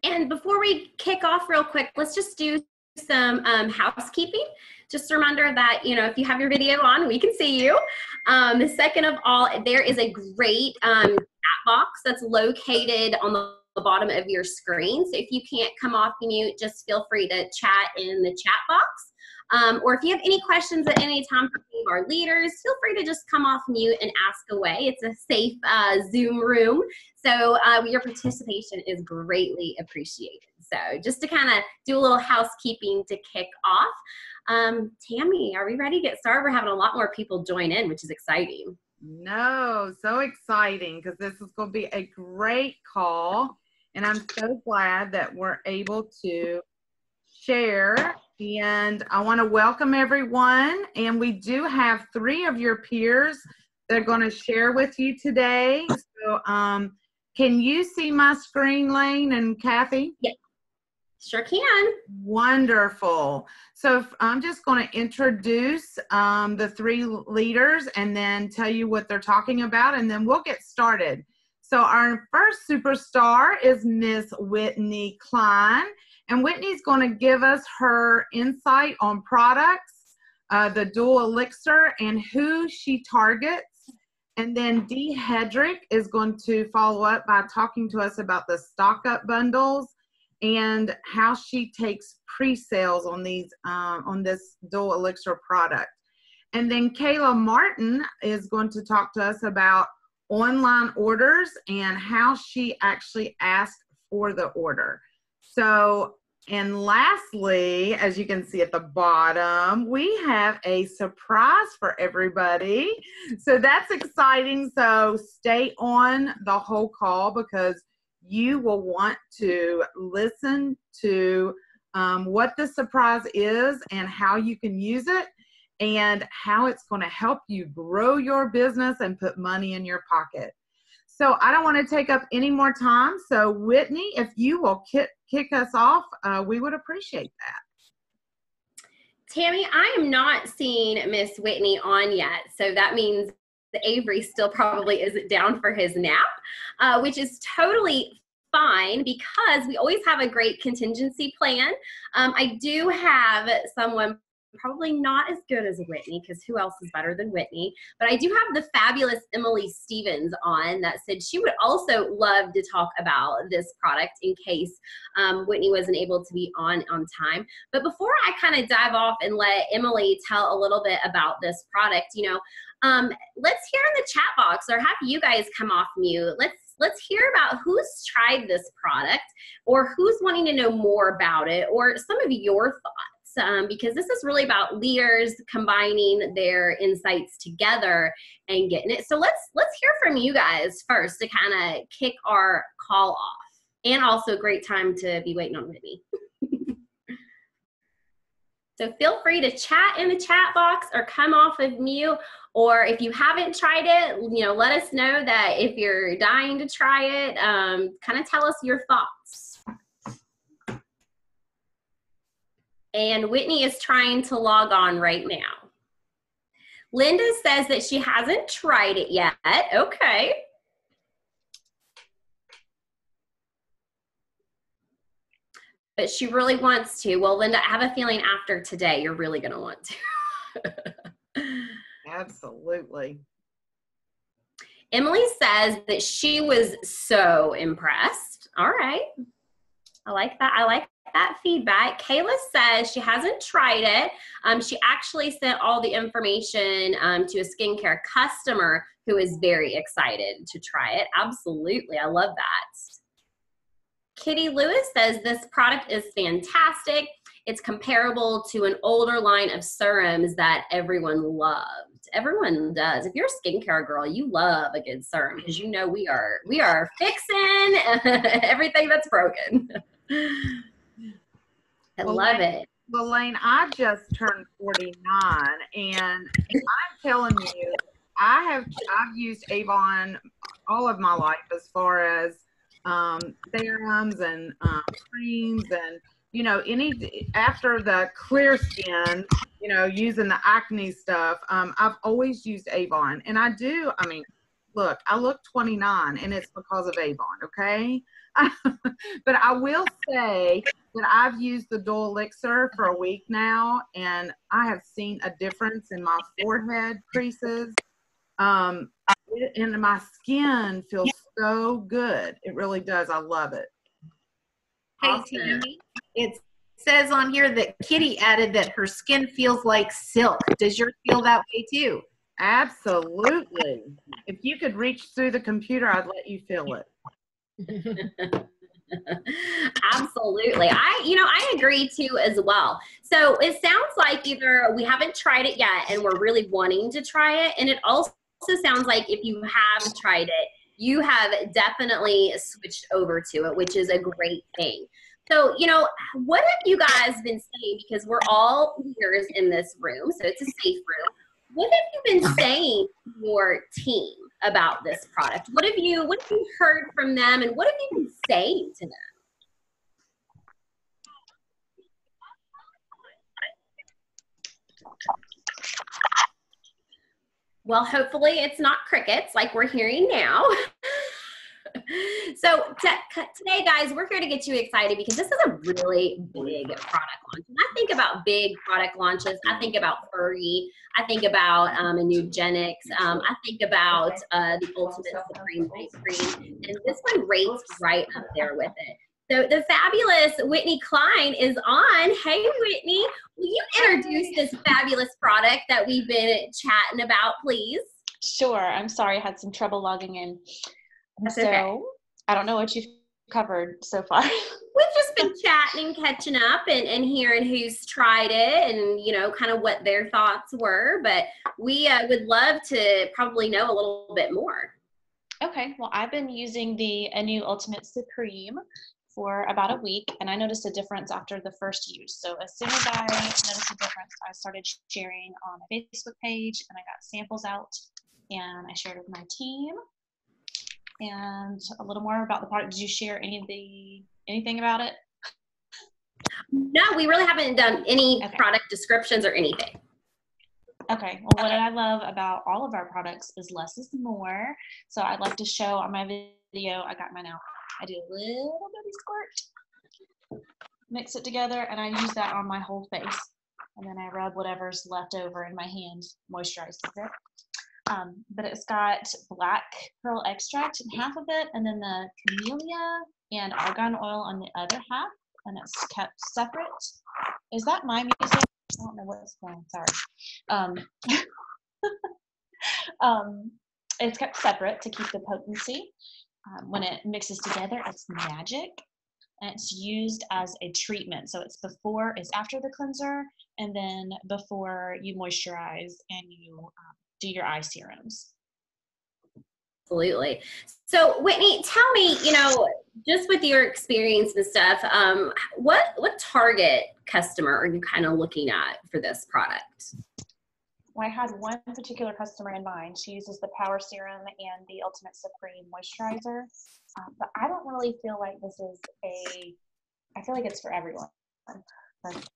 And before we kick off real quick, let's just do some housekeeping. Just a reminder that, if you have your video on, we can see you. Second of all, there is a great chat box that's located on the bottom of your screen. So if you can't come off mute, just feel free to chat in the chat box. Or if you have any questions at any time for any of our leaders, feel free to just come off mute and ask away. It's a safe Zoom room, so your participation is greatly appreciated. So just to kind of do a little housekeeping to kick off, Tammy, are we ready to get started? We're having a lot more people join in, which is exciting. No, so exciting, because this is going to be a great call, and I'm so glad that we're able to share. And I want to welcome everyone, and we do have 3 of your peers that are going to share with you today. So can you see my screen, Lane and Kathy? Yeah, sure can. Wonderful. So I'm just going to introduce the 3 leaders and then tell you what they're talking about, and then we'll get started. So our first superstar is Miss Whitney Klein. And Whitney's going to give us her insight on products, the Dual Elixir, and who she targets. And then Dee Hedrick is going to follow up by talking to us about the stock up bundles and how she takes pre-sales on these on this Dual Elixir product. And then Kayla Martin is going to talk to us about online orders and how she actually asked for the order. So, and lastly, as you can see at the bottom, we have a surprise for everybody. So that's exciting. So stay on the whole call, because you will want to listen to what the surprise is and how you can use it and how it's going to help you grow your business and put money in your pocket. So I don't want to take up any more time. So Whitney, if you will kick us off, we would appreciate that. Tammy, I am not seeing Miss Whitney on yet. So that means Avery still probably isn't down for his nap, which is totally fine, because we always have a great contingency plan. I do have someone probably not as good as Whitney, because who else is better than Whitney? But I do have the fabulous Emily Stevens on that said she would also love to talk about this product in case Whitney wasn't able to be on time. But before I kind of dive off and let Emily tell a little bit about this product, let's hear in the chat box, or have you guys come off mute. Let's hear about who's tried this product, or who's wanting to know more about it, or some of your thoughts. Because this is really about leaders combining their insights together and getting it. So let's hear from you guys first to kind of kick our call off. And also a great time to be waiting on Whitney. So feel free to chat in the chat box or come off of mute. Or if you haven't tried it, let us know that if you're dying to try it, kind of tell us your thoughts. And Whitney is trying to log on right now. Linda says that she hasn't tried it yet. Okay. But she really wants to. Well, Linda, I have a feeling after today, you're really going to want to. Absolutely. Emily says that she was so impressed. All right. I like that. I like that feedback. Kayla says she hasn't tried it. She actually sent all the information to a skincare customer who is very excited to try it. Absolutely. I love that. Kitty Lewis says this product is fantastic. It's comparable to an older line of serums that everyone loved. Everyone does. If you're a skincare girl, you love a good serum, because we are fixing everything that's broken. I love it. Well, Lane, I just turned 49, and I'm telling you, I've used Avon all of my life, as far as serums and creams, and after the clear skin, using the acne stuff, I've always used Avon, and look, I look 29, and it's because of Avon, okay? But I will say that I've used the Dual Elixir for a week now, and I have seen a difference in my forehead creases. And my skin feels so good. It really does. I love it. Hey, Awesome. Tammy, it says on here that Kitty added that her skin feels like silk. Does yours feel that way too? Absolutely. If you could reach through the computer, I'd let you feel it. Absolutely. I agree too as well. So it sounds like either we haven't tried it yet and we're really wanting to try it. And it also sounds like if you have tried it, you have definitely switched over to it, which is a great thing. So, what have you guys been saying? Because we're all leaders in this room, so it's a safe room. What have you been saying to your team about this product? What have you heard from them, and what have you been saying to them? Well, hopefully it's not crickets like we're hearing now. So today, guys, we're here to get you excited because this is a really big product launch. When I think about big product launches, I think about Furry, I think about a new Genix, I think about the Ultimate Supreme Ice Cream, and this one rates right up there with it. So the fabulous Whitney Klein is on. Hey, Whitney, will you introduce this fabulous product that we've been chatting about, please? Sure. I'm sorry, I had some trouble logging in. That's so okay. I don't know what you've covered so far. We've just been chatting and catching up and hearing who's tried it and, kind of what their thoughts were. But we would love to probably know a little bit more. Okay. Well, I've been using the new Ultimate Supreme for about a week, and I noticed a difference after the first use. So as soon as I noticed a difference, I started sharing on my Facebook page, and I got samples out, and I shared with my team. And a little more about the product. Did you share anything about it? No, we really haven't done any product descriptions or anything. Okay. Well, what I love about all of our products is less is more. So I'd like to show on my video, I got mine out. I do a little bitty squirt, mix it together, and I use that on my whole face. And then I rub whatever's left over in my hand, moisturizes it. But it's got black pearl extract in half of it, and then the camellia and argan oil on the other half, and it's kept separate. Is that my music? I don't know what's going on. Sorry. It's kept separate to keep the potency. When it mixes together, it's magic. And it's used as a treatment. So it's after the cleanser, and then before you moisturize and you do your eye serums. Absolutely. So Whitney, tell me, just with your experience and stuff, what target customer are you kind of looking at for this product? Well, I had one particular customer in mind. She uses the Power Serum and the Ultimate Supreme Moisturizer. But I don't really feel like this is I feel like it's for everyone. But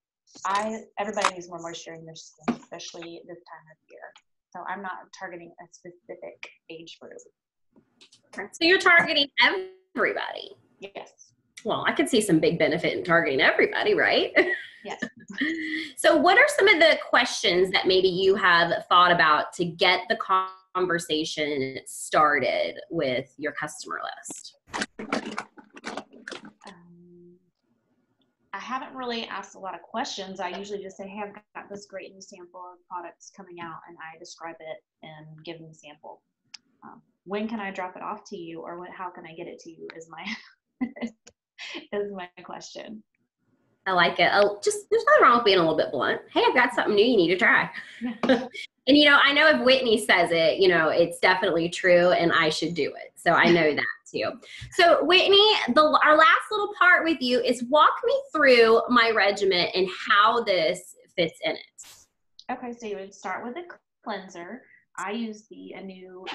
everybody needs more moisture in their skin, especially this time of year. So I'm not targeting a specific age group. So you're targeting everybody? Yes. Well, I could see some big benefit in targeting everybody, right? Yes. So what are some of the questions that maybe you have thought about to get the conversation started with your customer list? I haven't really asked a lot of questions. I usually just say, hey, I've got this great new sample of products coming out, and I describe it and give them a sample. When can I drop it off to you, or how can I get it to you is my is my question. I like it. There's nothing wrong with being a little bit blunt. Hey, I've got something new you need to try. And, I know if Whitney says it, it's definitely true, and I should do it. So I know that too. So Whitney, our last little part with you is walk me through my regimen and how this fits in it. Okay, so you would start with a cleanser. I use the new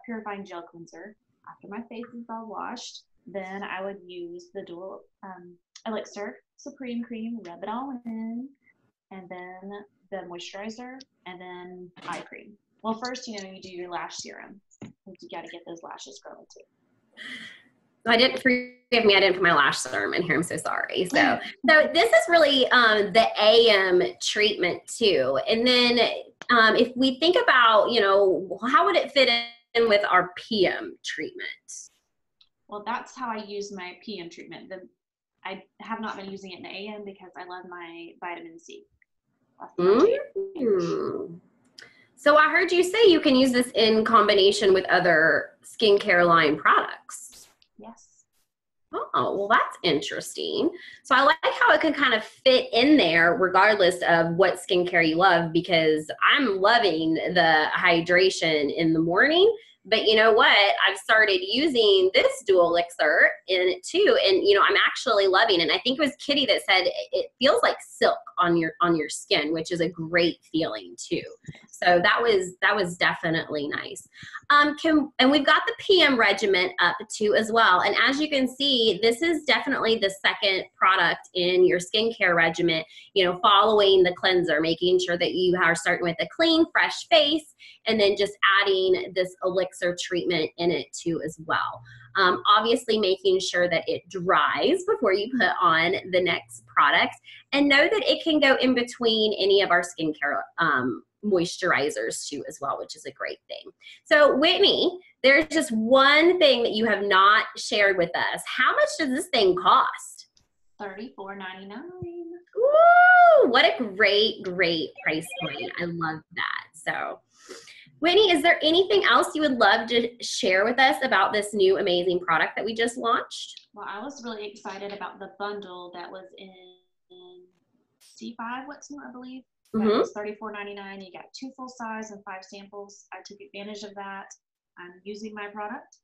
purifying gel cleanser. After my face is all washed, then I would use the Dual Elixir Supreme Cream, rub it all in, and then the moisturizer, and then eye cream. Well, first, you do your lash serum. You got to get those lashes growing too. I didn't, forgive me, I didn't put my lash serum in here. I'm so sorry. So this is really the AM treatment too. And then if we think about, how would it fit in with our PM treatment? Well, that's how I use my PM treatment. I have not been using it in the AM because I love my vitamin C. So I heard you say you can use this in combination with other skincare line products. Yes. Oh, well, that's interesting. So I like how it can kind of fit in there regardless of what skincare you love, because I'm loving the hydration in the morning. But you know what? I've started using this dual elixir in it too. And, I'm actually loving it. And I think it was Kitty that said it feels like silk on your skin, which is a great feeling too. So that was definitely nice. And we've got the PM regimen up too as well. And as you can see, this is definitely the second product in your skincare regimen, following the cleanser, making sure that you are starting with a clean, fresh face, and then just adding this elixir treatment in it too as well. Obviously making sure that it dries before you put on the next product, and know that it can go in between any of our skincare moisturizers too as well, which is a great thing. So Whitney, there's just one thing that you have not shared with us. How much does this thing cost? $34.99. Ooh, what a great price point. I love that. So Whitney, is there anything else you would love to share with us about this new amazing product that we just launched? Well, I was really excited about the bundle that was in C5 What's New, I believe. That was $34.99. You got 2 full size and 5 samples. I took advantage of that. I'm using my product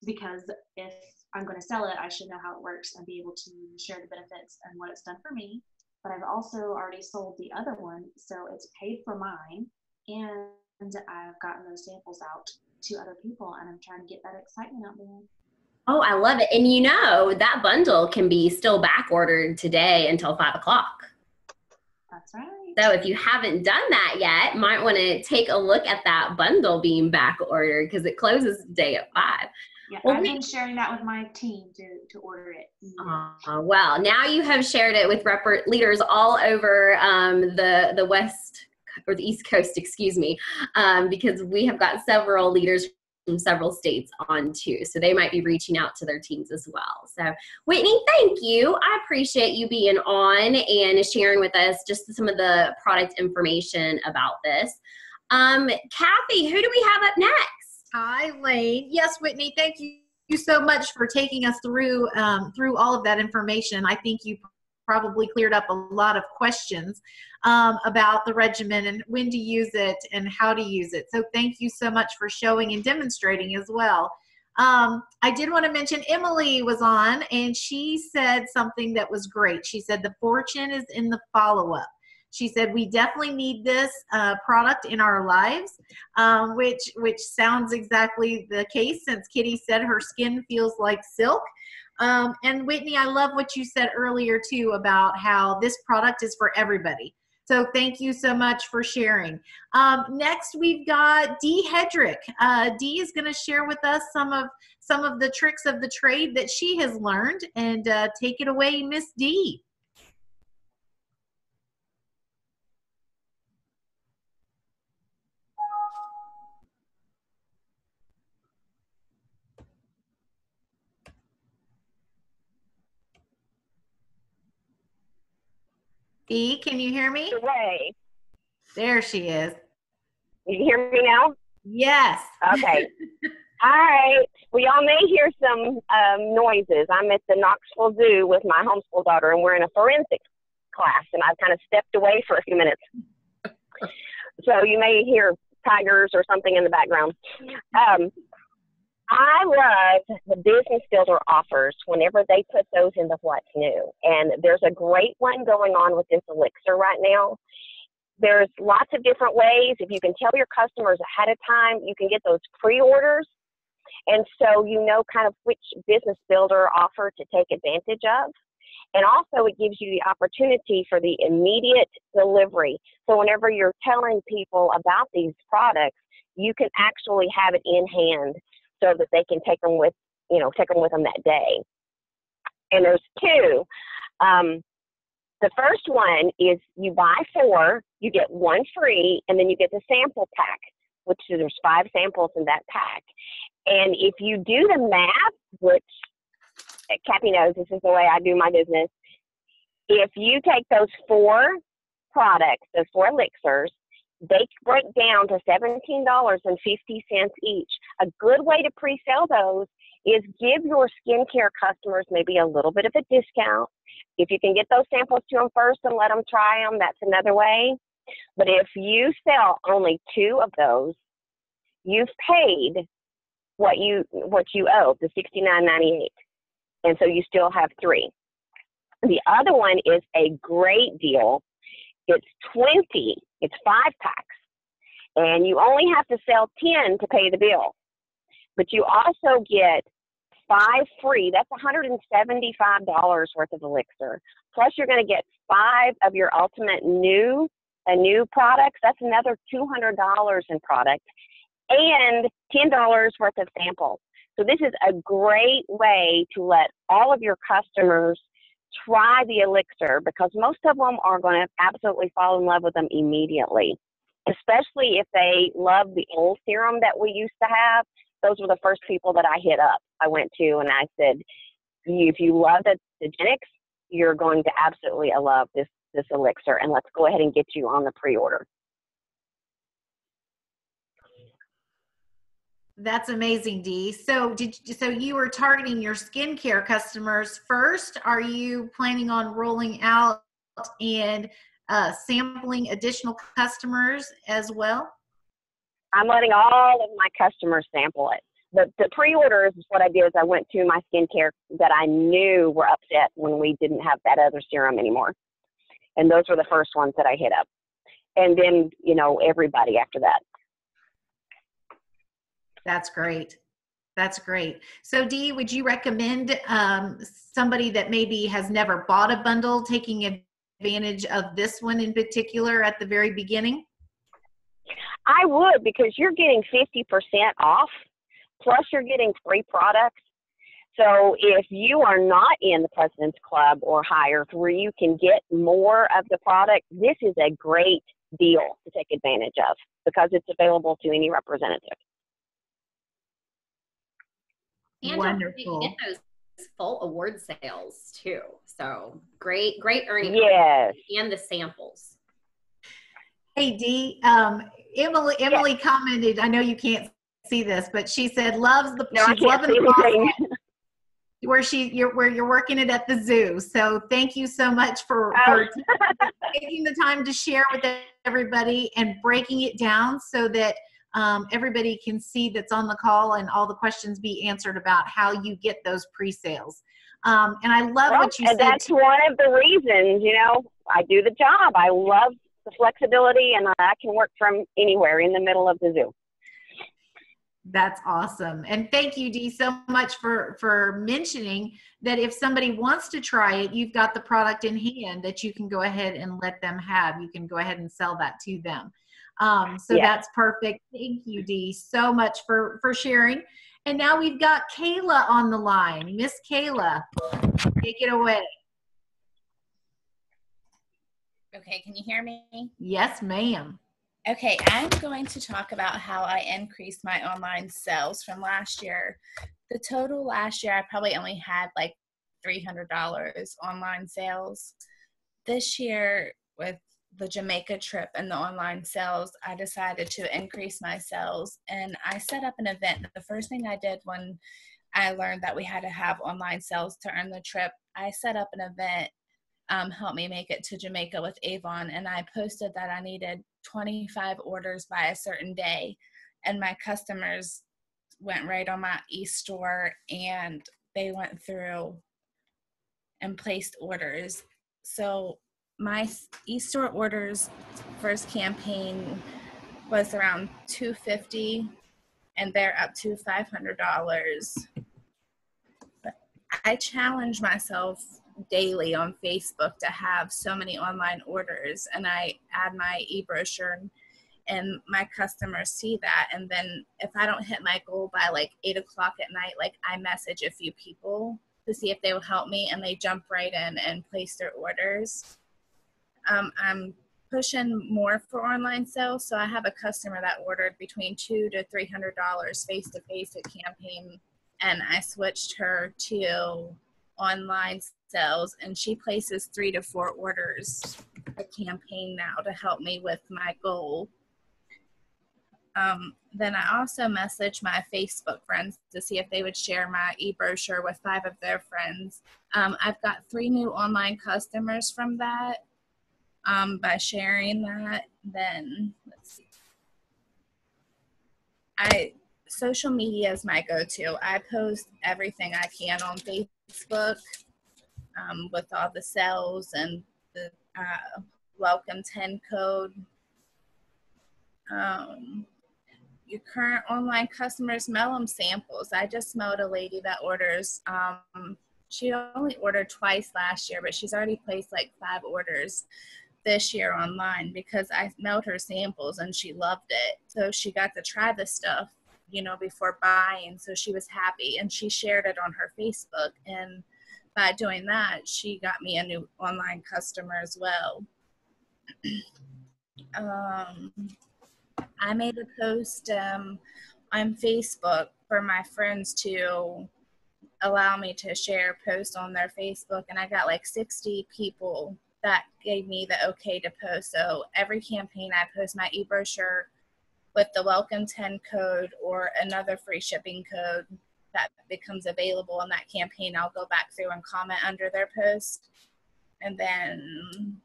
because if I'm going to sell it, I should know how it works and be able to share the benefits and what it's done for me. But I've also already sold the other one, so it's paid for mine, and I've gotten those samples out to other people, and I'm trying to get that excitement out there. Oh, I love it. And that bundle can be still back ordered today until 5 o'clock. That's right. So if you haven't done that yet, might want to take a look at that bundle being back ordered, because it closes today at 5. Yeah, well, I've been sharing that with my team to order it. Well, now you have shared it with leaders all over the West or the East Coast, excuse me, because we have got several leaders from several states on too. So they might be reaching out to their teams as well. So Whitney, thank you. I appreciate you being on and sharing with us just some of the product information about this. Kathy, who do we have up next? Hi, Lane. Yes, Whitney, thank you so much for taking us through all of that information. I think you probably cleared up a lot of questions about the regimen and when to use it and how to use it. So thank you so much for showing and demonstrating as well. I did want to mention Emily was on, and she said something that was great. She said the fortune is in the follow-up. She said we definitely need this product in our lives, which sounds exactly the case, since Kitty said her skin feels like silk. And Whitney, I love what you said earlier too about how this product is for everybody. So thank you so much for sharing. Next, we've got Dee Hedrick. Dee is going to share with us some of the tricks of the trade that she has learned. And take it away, Miss Dee. Dee, can you hear me? Way. There she is. You hear me now? Yes. Okay. All right. Well, y'all may hear some noises. I'm at the Knoxville Zoo with my homeschool daughter, and we're in a forensics class, and I've kind of stepped away for a few minutes. So you may hear tigers or something in the background. I love the Business Builder offers whenever they put those into What's New. And there's a great one going on with this elixir right now. There's lots of different ways. If you can tell your customers ahead of time, you can get those pre-orders. And so you know kind of which Business Builder offer to take advantage of. And also it gives you the opportunity for the immediate delivery. So whenever you're telling people about these products, you can actually have it in hand so that they can take them with them that day. And there's two. The first one is you buy 4, you get 1 free, and then you get the sample pack, which there's 5 samples in that pack. And if you do the math, which Kathy knows this is the way I do my business, if you take those 4 products, those 4 elixirs, they break down to $17.50 each. A good way to pre-sell those is give your skincare customers maybe a little bit of a discount. If you can get those samples to them first and let them try them, that's another way. But if you sell only 2 of those, you've paid what you owe, the $69.98, and so you still have 3. The other one is a great deal. It's 20. It's 5 packs, and you only have to sell 10 to pay the bill. But you also get 5 free. That's $175 worth of elixir. Plus, you're going to get 5 of your ultimate new products. That's another $200 in product, and $10 worth of samples. So this is a great way to let all of your customers try the elixir, because most of them are going to absolutely fall in love with them immediately, especially if they love the old serum that we used to have. Those were the first people that I hit up. I went to and I said, if you love the Genix, you're going to absolutely love this elixir, and let's go ahead and get you on the pre-order. That's amazing, Dee. So you were targeting your skincare customers first. Are you planning on rolling out and sampling additional customers as well? I'm letting all of my customers sample it. The pre-orders is what I did is I went to my skincare that I knew were upset when we didn't have that other serum anymore. And those were the first ones that I hit up. And then, everybody after that. That's great. That's great. So Dee, would you recommend somebody that maybe has never bought a bundle taking advantage of this one in particular at the very beginning? I would, because you're getting 50% off, plus you're getting free products. So if you are not in the President's Club or higher, where you can get more of the product, this is a great deal to take advantage of, because it's available to any representative. And wonderful. You get those full award sales too. So great earning. Yes. And the samples. Hey Dee, Emily commented, I know you can't see this, but she said she's loving the process where you're working it at the zoo. So thank you so much for taking the time to share with everybody and breaking it down so that everybody can see that's on the call and all the questions be answered about how you get those pre-sales. And I love what you said. That's one of the reasons, I do the job. I love the flexibility, and I can work from anywhere in the middle of the zoo. That's awesome. And thank you, Dee, so much for mentioning that if somebody wants to try it, you've got the product in hand that you can go ahead and let them have. You can go ahead and sell that to them. So that's perfect. Thank you, Dee, so much for sharing. And now we've got Kayla on the line. Miss Kayla, take it away. Okay, can you hear me? Yes, ma'am. Okay, I'm going to talk about how I increased my online sales from last year. The total last year, I probably only had like $300 online sales. This year, with the Jamaica trip and the online sales, I decided to increase my sales, and I set up an event. The first thing I did when I learned that we had to have online sales to earn the trip, I set up an event, Help Me Make It to Jamaica with Avon, and I posted that I needed 25 orders by a certain day, and my customers went right on my e-store and they went through and placed orders. So my e-store orders first campaign was around $250, and they're up to $500. But I challenge myself daily on Facebook to have so many online orders, and I add my e-brochure and my customers see that. And then if I don't hit my goal by like 8 o'clock at night, like I message a few people to see if they will help me, and they jump right in and place their orders. I'm pushing more for online sales. So I have a customer that ordered between $200 to $300 face-to-face at Campaign, and I switched her to online sales, and she places 3 to 4 orders a Campaign now to help me with my goal. Then I also messaged my Facebook friends to see if they would share my e-brochure with 5 of their friends. I've got 3 new online customers from that by sharing that. Then let's see. Social media is my go-to. I post everything I can on Facebook with all the sales and the welcome 10 code. Your current online customers, mail them samples. I just mailed a lady that orders, she only ordered twice last year, but she's already placed like 5 orders this year online because I mailed her samples and she loved it. So she got to try the stuff, you know, before buying. So she was happy, and she shared it on her Facebook. And by doing that, she got me a new online customer as well. I made a post on Facebook for my friends to allow me to share posts on their Facebook, and I got like 60 people that gave me the okay to post. So every campaign I post my e-brochure with the welcome 10 code or another free shipping code that becomes available in that campaign. I'll go back through and comment under their post. And then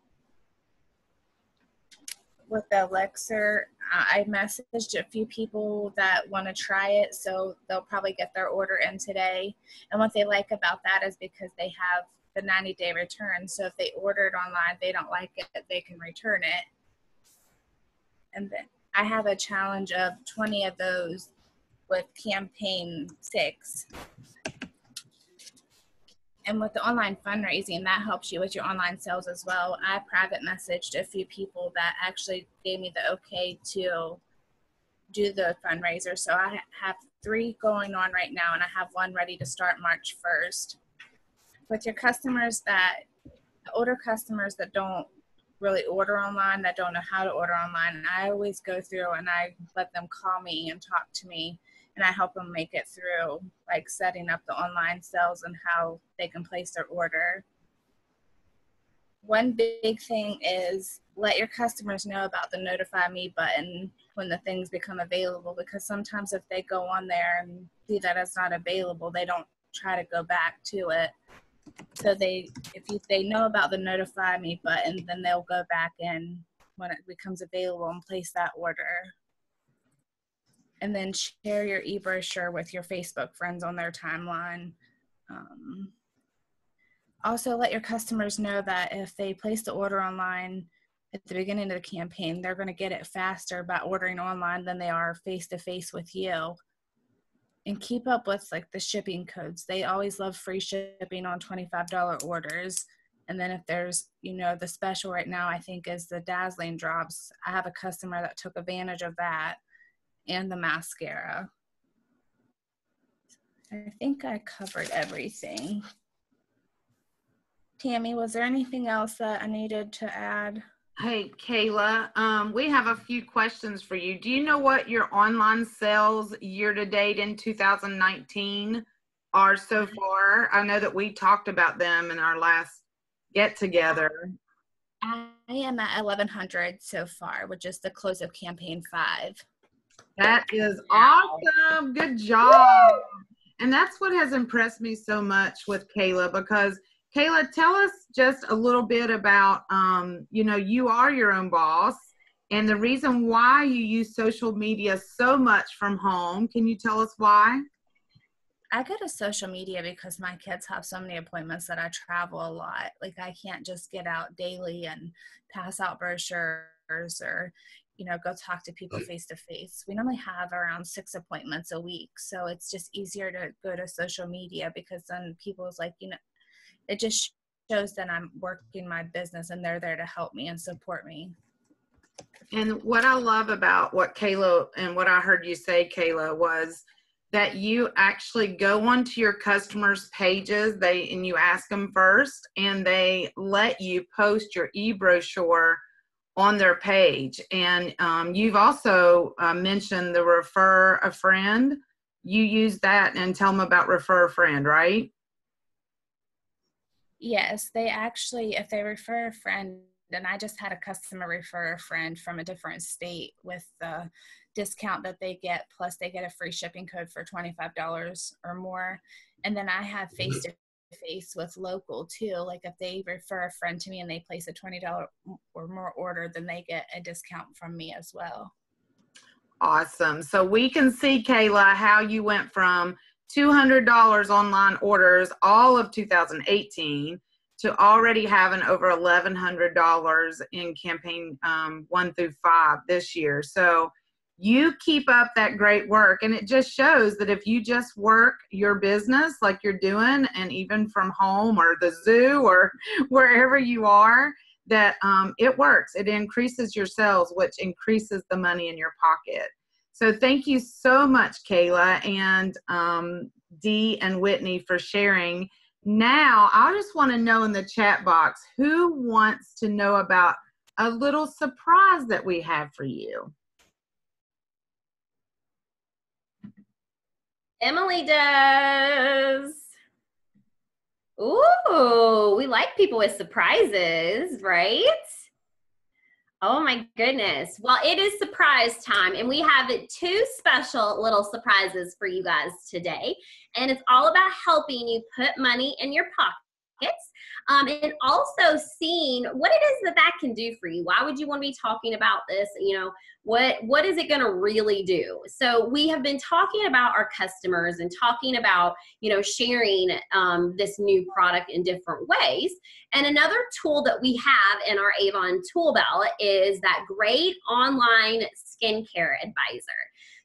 with the Elixir, I messaged a few people that want to try it, so they'll probably get their order in today. And what they like about that is because they have the 90-day return. So if they order it online, they don't like it, they can return it. And then I have a challenge of 20 of those with campaign 6. And with the online fundraising, that helps you with your online sales as well. I private messaged a few people that actually gave me the okay to do the fundraiser. So I have 3 going on right now, and I have 1 ready to start March 1st. With your customers the older customers that don't really order online, that don't know how to order online, I always go through and I let them call me and talk to me, and I help them make it through, like setting up the online sales and how they can place their order. One big thing is let your customers know about the notify me button when the things become available, because sometimes if they go on there and see that it's not available, they don't try to go back to it. So if they know about the notify me button, then they'll go back in when it becomes available and place that order. And then share your e-brochure with your Facebook friends on their timeline. Also, let your customers know that if they place the order online at the beginning of the campaign, they're going to get it faster by ordering online than they are face-to-face with you. And keep up with like the shipping codes. They always love free shipping on $25 orders. And then if there's, you know, the special right now, I think is the Dazzling Drops. I have a customer that took advantage of that, and the mascara. I think I covered everything. Tammy, was there anything else that I needed to add? Hey, Kayla, we have a few questions for you. Do you know what your online sales year to date in 2019 are so far? I know that we talked about them in our last get together. I am at 1,100 so far, which is the close of campaign 5. That is awesome. Good job. And that's what has impressed me so much with Kayla, because Kayla, tell us just a little bit about, you know, you are your own boss, and the reason why you use social media so much from home. Can you tell us why? I go to social media because my kids have so many appointments that I travel a lot. Like I can't just get out daily and pass out brochures or, you know, go talk to people face to face. We normally have around 6 appointments a week. So it's just easier to go to social media, because then people's like, you know, it just shows that I'm working my business and they're there to help me and support me. And what I love about what Kayla and what I heard you say, Kayla, was that you actually go onto your customers' pages, and you ask them first, and they let you post your e-brochure on their page. And you've also mentioned the refer a friend. You use that and tell them about refer a friend, right? Yes, they actually, if they refer a friend, and I just had a customer refer a friend from a different state with the discount that they get, plus they get a free shipping code for $25 or more. And then I have face-to-face with local too. Like if they refer a friend to me and they place a $20 or more order, then they get a discount from me as well. Awesome. So we can see, Kayla, how you went from $200 online orders all of 2018 to already having over $1,100 in campaign 1 through 5 this year. So you keep up that great work, and it just shows that if you just work your business like you're doing, and even from home or the zoo or wherever you are, that it works. It increases your sales, which increases the money in your pocket. So thank you so much, Kayla and Dee and Whitney, for sharing. Now, I just want to know in the chat box, who wants to know about a little surprise that we have for you? Emily does. Ooh, we like people with surprises, right? Oh my goodness. Well, it is surprise time, and we have 2 special little surprises for you guys today. And it's all about helping you put money in your pockets, and also seeing what it is that can do for you. Why would you want to be talking about this? You know, what is it going to really do? So we have been talking about our customers and talking about, you know, sharing this new product in different ways. And another tool that we have in our Avon tool belt is that great online skincare advisor.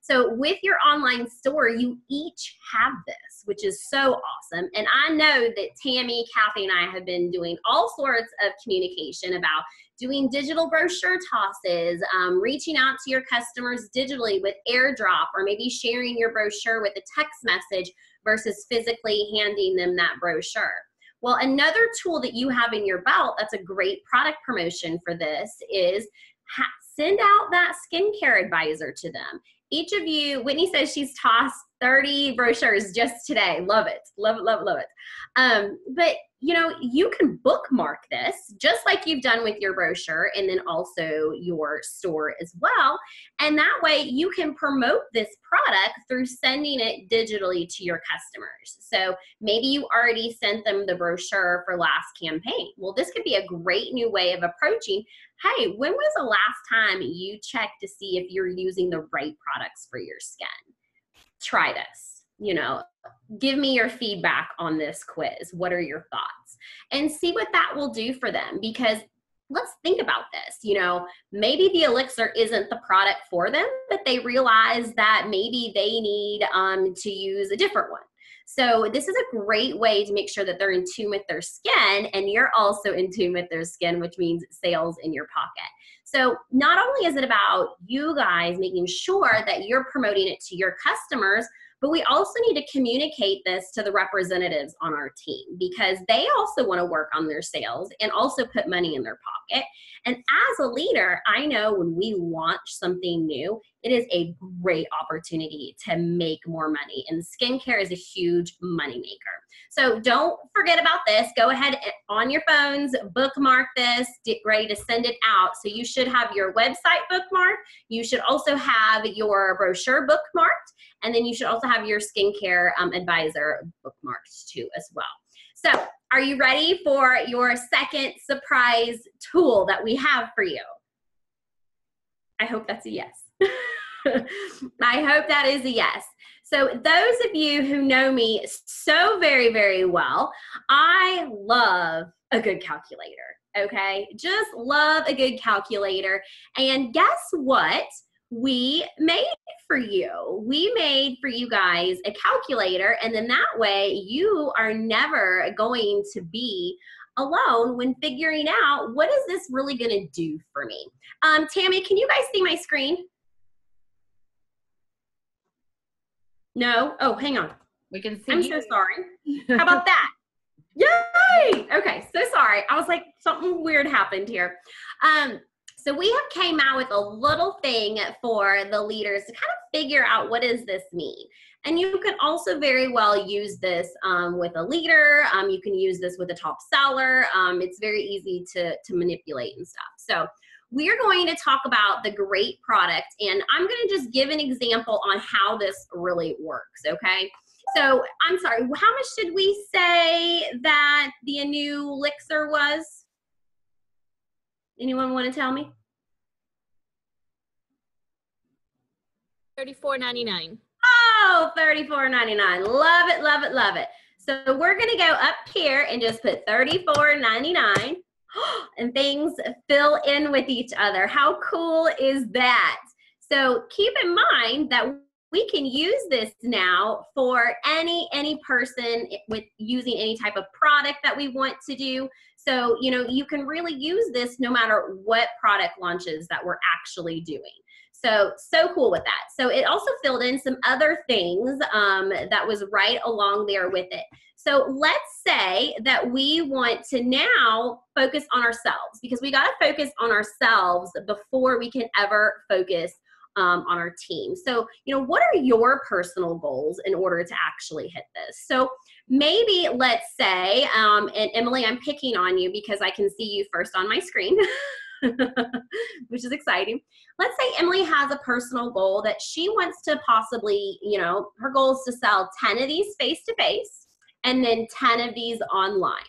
So with your online store, you each have this, which is so awesome. And I know that Tammy, Kathy, and I have been doing all sorts of communication about doing digital brochure tosses, reaching out to your customers digitally with AirDrop, or maybe sharing your brochure with a text message versus physically handing them that brochure. Well, another tool that you have in your belt that's a great product promotion for this is send out that skincare advisor to them. Each of you, Whitney says she's tossed 30 brochures just today. Love it. Love it, love it, love it. But, you know, you can bookmark this just like you've done with your brochure, and then also your store as well. And that way you can promote this product through sending it digitally to your customers. So maybe you already sent them the brochure for last campaign. Well, this could be a great new way of approaching, hey, when was the last time you checked to see if you're using the right products for your skin? Try this, you know, give me your feedback on this quiz. What are your thoughts? And see what that will do for them, because let's think about this. You know, maybe the elixir isn't the product for them, but they realize that maybe they need to use a different one. So this is a great way to make sure that they're in tune with their skin, and you're also in tune with their skin, which means sales in your pocket. So not only is it about you guys making sure that you're promoting it to your customers, but we also need to communicate this to the representatives on our team, because they also want to work on their sales and also put money in their pocket. And as a leader, I know when we launch something new, it is a great opportunity to make more money. And skincare is a huge money maker. So don't forget about this. Go ahead on your phones, bookmark this, get ready to send it out. So you should have your website bookmarked. You should also have your brochure bookmarked. And then you should also have your skincare advisor bookmarked too as well. So are you ready for your second surprise tool that we have for you? I hope that's a yes. I hope that is a yes. So those of you who know me so very, very well, I love a good calculator, okay? Just love a good calculator. And guess what? we made for you. We made for you guys a calculator, and then that way you are never going to be alone when figuring out what is this really going to do for me. Tammy, can you guys see my screen? No? Oh, hang on. We can see I'm you. so sorry. How about that? Yay! Okay, so sorry. I was like, something weird happened here. So we have came out with a little thing for the leaders to kind of figure out what does this mean. And you can also very well use this with a leader. You can use this with a top seller. It's very easy to manipulate and stuff. So we're going to talk about the great product, and I'm going to just give an example on how this really works, okay? So I'm sorry, how much did we say that the new Elixir was? Anyone want to tell me? $34.99. Oh, $34.99. Love it, love it, love it. So we're going to go up here and just put $34.99 and things fill in with each other. How cool is that? So keep in mind that we can use this now for any person with using any type of product that we want to do. So, you know, you can really use this no matter what product launches that we're actually doing. So cool with that. So it also filled in some other things that was right along there with it. So let's say that we want to now focus on ourselves, because we got to focus on ourselves before we can ever focus on our team. So, you know, what are your personal goals in order to actually hit this? So maybe let's say, and Emily, I'm picking on you because I can see you first on my screen, which is exciting. Let's say Emily has a personal goal that she wants to possibly, you know, her goal is to sell 10 of these face-to-face and then 10 of these online.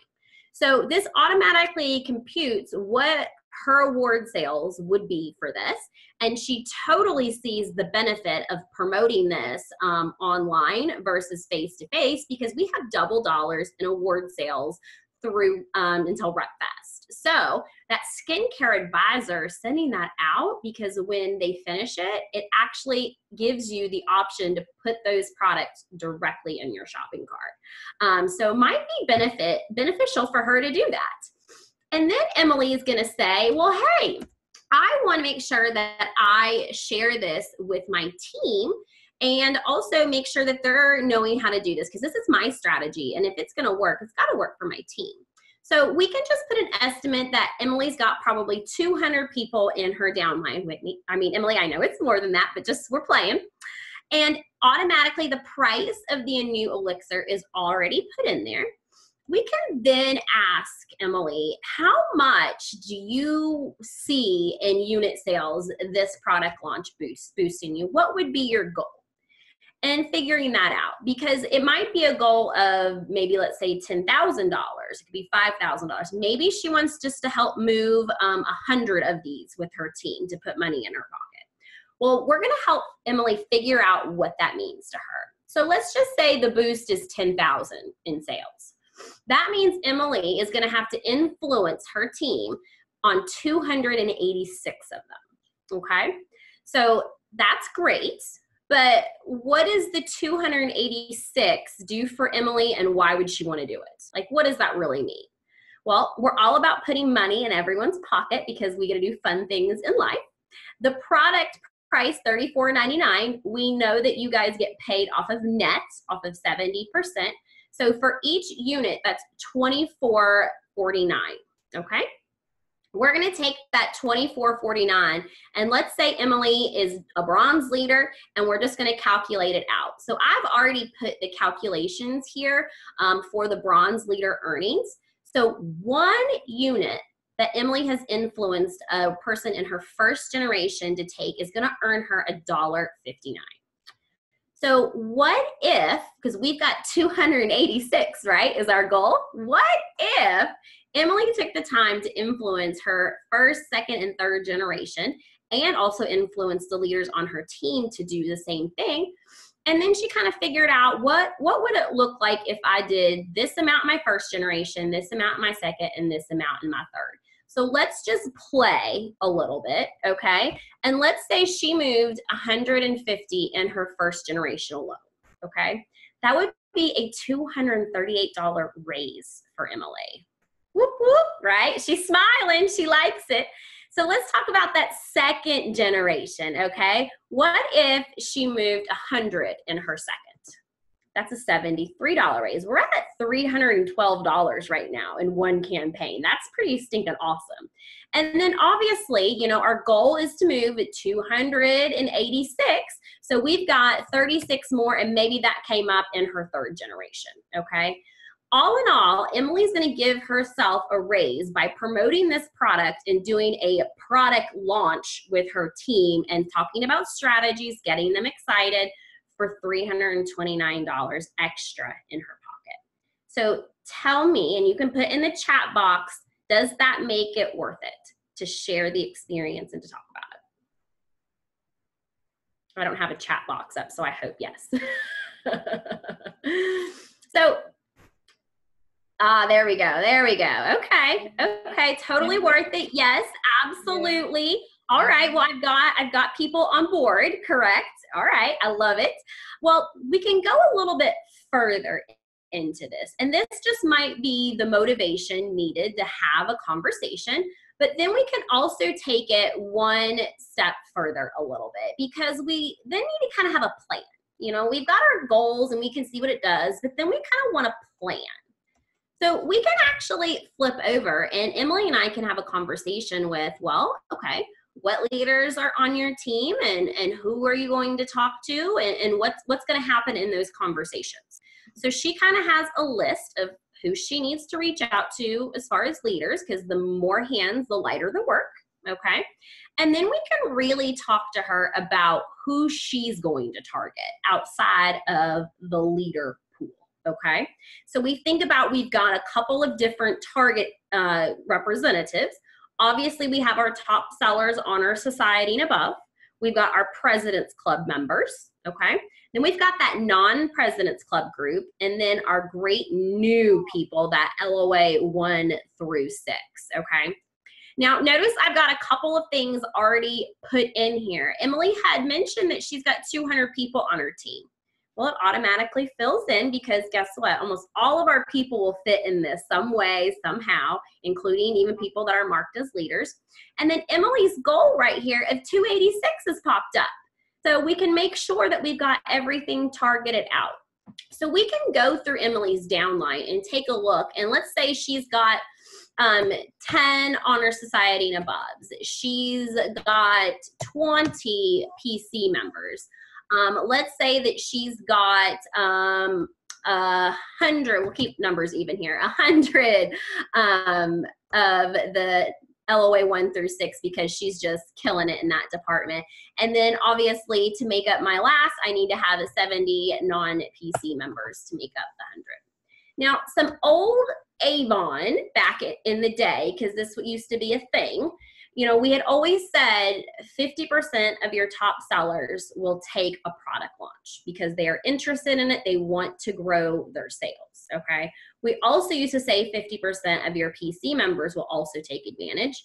So this automatically computes what her award sales would be for this, and she totally sees the benefit of promoting this online versus face-to-face, because we have double dollars in award sales through until RepFest. So that skincare advisor sending that out, because when they finish it, it actually gives you the option to put those products directly in your shopping cart. So it might be beneficial for her to do that. And then Emily is going to say, well, hey, I want to make sure that I share this with my team and also make sure that they're knowing how to do this, because this is my strategy. And if it's going to work, it's got to work for my team. So we can just put an estimate that Emily's got probably 200 people in her downline with me. I mean, Emily, I know it's more than that, but just we're playing. And automatically the price of the new Elixir is already put in there. We can then ask Emily, how much do you see in unit sales this product launch boosting you? What would be your goal? And figuring that out, because it might be a goal of maybe, let's say, $10,000. It could be $5,000. Maybe she wants just to help move 100 of these with her team to put money in her pocket. Well, we're going to help Emily figure out what that means to her. So let's just say the boost is 10,000 in sales. That means Emily is going to have to influence her team on 286 of them. Okay, so that's great. But what does the 286 do for Emily, and why would she want to do it? Like, what does that really mean? Well, we're all about putting money in everyone's pocket because we got to do fun things in life. The product price, $34.99, we know that you guys get paid off of net, off of 70%. So for each unit, that's $24.49, okay? We're going to take that $24.49, and let's say Emily is a bronze leader, and we're just going to calculate it out. So I've already put the calculations here for the bronze leader earnings. So one unit that Emily has influenced a person in her first generation to take is going to earn her $1.59. So what if, because we've got 286, right, is our goal. What if Emily took the time to influence her first, second, and third generation, and also influence the leaders on her team to do the same thing? And then she kind of figured out what would it look like if I did this amount in my first generation, this amount in my second, and this amount in my third. So let's just play a little bit, okay? And let's say she moved 150 in her first generational loan, okay? That would be a $238 raise for Emily. Whoop, whoop, right? She's smiling, she likes it. So let's talk about that second generation, okay? What if she moved 100 in her second? That's a $73 raise. We're at $312 right now in one campaign. That's pretty stinking awesome. And then obviously, you know, our goal is to move at 286. So we've got 36 more, and maybe that came up in her third generation, okay? All in all, Emily's going to give herself a raise by promoting this product and doing a product launch with her team and talking about strategies, getting them excited for $329 extra in her pocket. So tell me, and you can put in the chat box, does that make it worth it to share the experience and to talk about it? I don't have a chat box up, so I hope yes. So, there we go. There we go. Okay. Okay. Totally worth it. Yes, absolutely. All right. Well, I've got people on board. Correct. All right. I love it. Well, we can go a little bit further into this, and this just might be the motivation needed to have a conversation, but then we can also take it one step further a little bit, because we then need to kind of have a plan. You know, we've got our goals and we can see what it does, but then we kind of want to plan. So we can actually flip over, and Emily and I can have a conversation with, well, okay, what leaders are on your team, and who are you going to talk to, and what's going to happen in those conversations. So she kind of has a list of who she needs to reach out to as far as leaders, because the more hands, the lighter the work, okay? And then we can really talk to her about who she's going to target outside of the leader pool, okay? So we think about, we've got a couple of different target representatives. Obviously, we have our top sellers, Honor Society and above. We've got our President's Club members, okay? Then we've got that non-President's Club group, and then our great new people, that LOA 1 through 6, okay? Now, notice I've got a couple of things already put in here. Emily had mentioned that she's got 200 people on her team. Well, it automatically fills in, because guess what? Almost all of our people will fit in this some way, somehow, including even people that are marked as leaders. And then Emily's goal right here of 286 has popped up. So we can make sure that we've got everything targeted out. So we can go through Emily's downline and take a look. And let's say she's got 10 Honor Society and above. She's got 20 PC members. Let's say that she's got 100, we'll keep numbers even here, 100 of the LOA 1 through 6, because she's just killing it in that department. And then obviously, to make up my last, I need to have 70 non-PC members to make up the 100. Now, some old Avon back in the day, because this used to be a thing, you know, we had always said 50% of your top sellers will take a product launch because they are interested in it. They want to grow their sales, okay? We also used to say 50% of your PC members will also take advantage.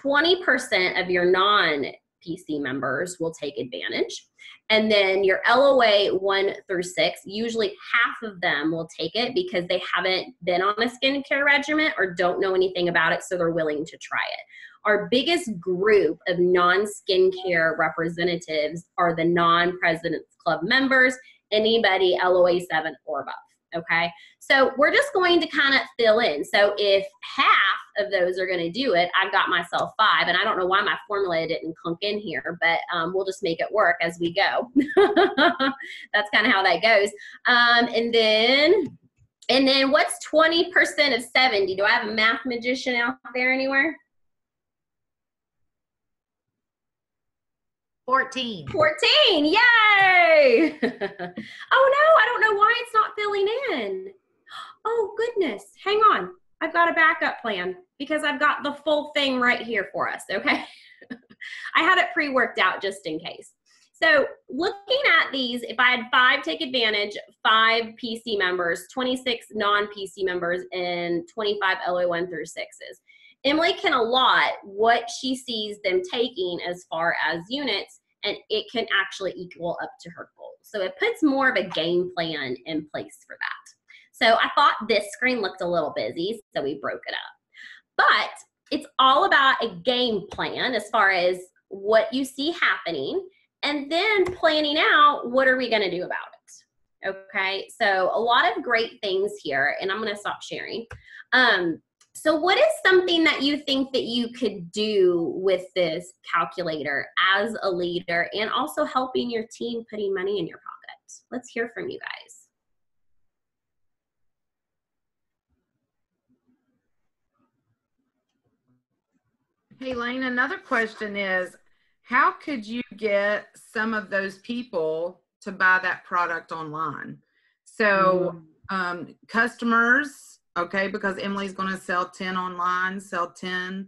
20% of your non-PC members will take advantage. And then your LOA 1 through 6, usually half of them will take it because they haven't been on a skincare regimen or don't know anything about it, so they're willing to try it. Our biggest group of non-skincare representatives are the non-President's Club members, anybody LOA 7 or above, okay? So we're just going to kind of fill in. So if half of those are going to do it, I've got myself 5, and I don't know why my formula didn't clunk in here, but we'll just make it work as we go. That's kind of how that goes. And then what's 20% of 70? Do I have a math magician out there anywhere? 14. 14, yay! Oh no, I don't know why it's not filling in. Oh goodness, hang on. I've got a backup plan because I've got the full thing right here for us, okay? I had it pre-worked out just in case. So looking at these, if I had 5 take advantage, 5 PC members, 26 non-PC members, and 25 LOA 1 through 6s. Emily can allot what she sees them taking as far as units, and it can actually equal up to her goal. So it puts more of a game plan in place for that. So I thought this screen looked a little busy, so we broke it up. But it's all about a game plan as far as what you see happening, and then planning out what are we going to do about it. Okay, so a lot of great things here, and I'm going to stop sharing. So what is something that you think that you could do with this calculator as a leader and also helping your team putting money in your pocket? Let's hear from you guys. Hey, Lane, another question is, how could you get some of those people to buy that product online? So customers, okay, because Emily's going to sell 10 online, sell 10.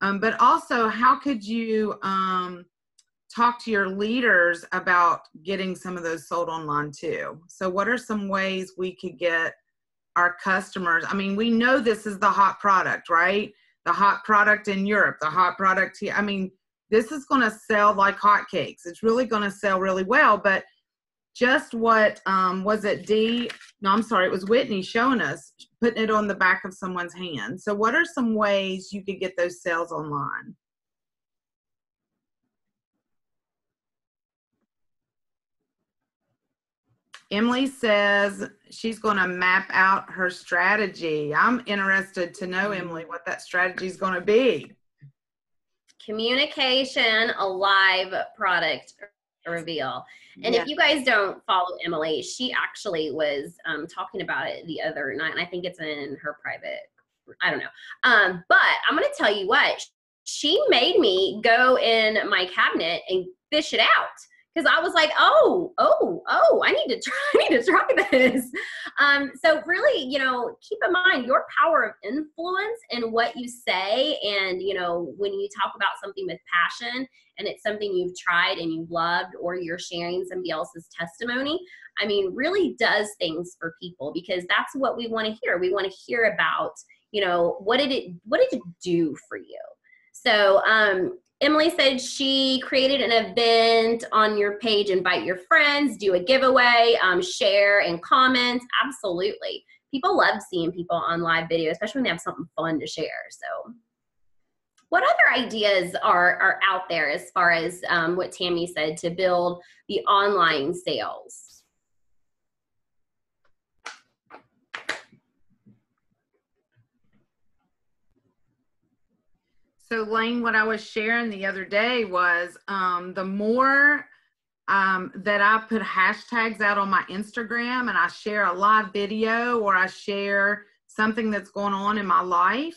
But also, how could you talk to your leaders about getting some of those sold online too? So what are some ways we could get our customers? I mean, we know this is the hot product, right? The hot product in Europe, the hot product here. I mean, this is going to sell like hotcakes. It's really going to sell really well. But just what was it, Dee? No, I'm sorry. It was Whitney showing us, putting it on the back of someone's hand. So what are some ways you could get those sales online? Emily says she's going to map out her strategy. I'm interested to know, Emily, what that strategy is going to be. Communication, a live product reveal. And if you guys don't follow Emily, she actually was talking about it the other night, and I think it's in her private, I don't know. But I'm going to tell you what, she made me go in my cabinet and fish it out. Because I was like, I need to try this. So really, you know, keep in mind your power of influence in what you say. And, you know, when you talk about something with passion and it's something you've tried and you've loved, or you're sharing somebody else's testimony, I mean, really does things for people, because that's what we want to hear. We want to hear about, you know, what did it do for you? So, Emily said she created an event on your page, invite your friends, do a giveaway, share and comment. Absolutely. People love seeing people on live video, especially when they have something fun to share. So what other ideas are out there as far as what Tammy said to build the online sales? So Lane, what I was sharing the other day was the more that I put hashtags out on my Instagram and I share a live video or I share something that's going on in my life,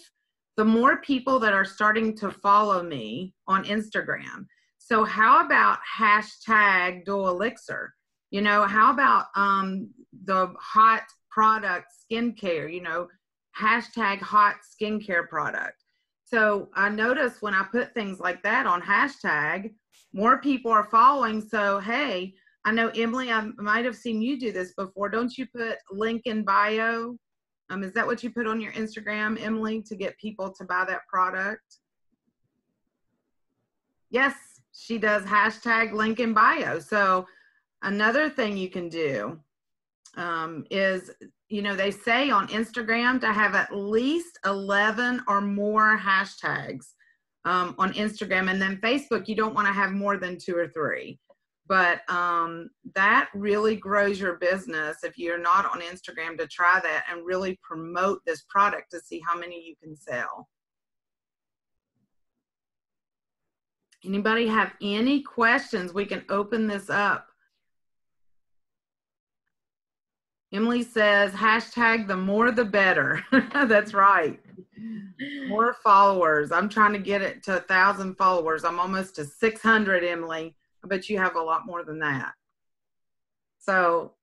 the more people that are starting to follow me on Instagram. So how about hashtag Dual Elixir? You know, how about the hot product skincare, you know, hashtag hot skincare product. So I notice when I put things like that on hashtag, more people are following. So, hey, I know, Emily, I might have seen you do this before. Don't you put link in bio? Is that what you put on your Instagram, Emily, to get people to buy that product? Yes, she does hashtag link in bio. So another thing you can do is, you know, they say on Instagram to have at least 11 or more hashtags on Instagram. And then Facebook, you don't want to have more than 2 or 3. But that really grows your business if you're not on Instagram, to try that and really promote this product to see how many you can sell. Anybody have any questions? We can open this up. Emily says, hashtag the more the better. That's right. More followers. I'm trying to get it to 1,000 followers. I'm almost to 600, Emily. I bet you have a lot more than that. So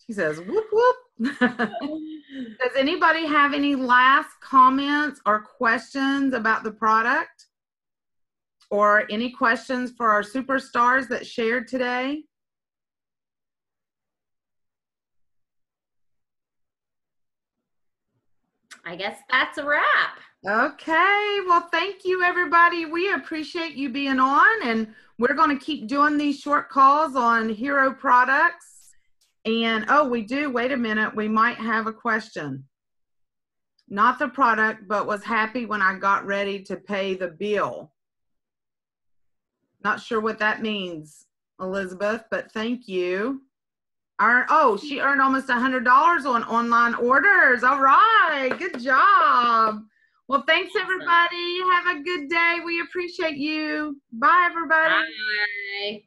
she says, whoop, whoop. Does anybody have any last comments or questions about the product? Or any questions for our superstars that shared today? I guess that's a wrap. Okay, well, thank you, everybody. We appreciate you being on, and we're going to keep doing these short calls on hero products. And, oh, we do, wait a minute, we might have a question. Not the product, but was happy when I got ready to pay the bill. Not sure what that means, Elizabeth, but thank you. She earned almost $100 on online orders. All right, good job. Well, thanks, everybody. Have a good day. We appreciate you. Bye, everybody. Bye.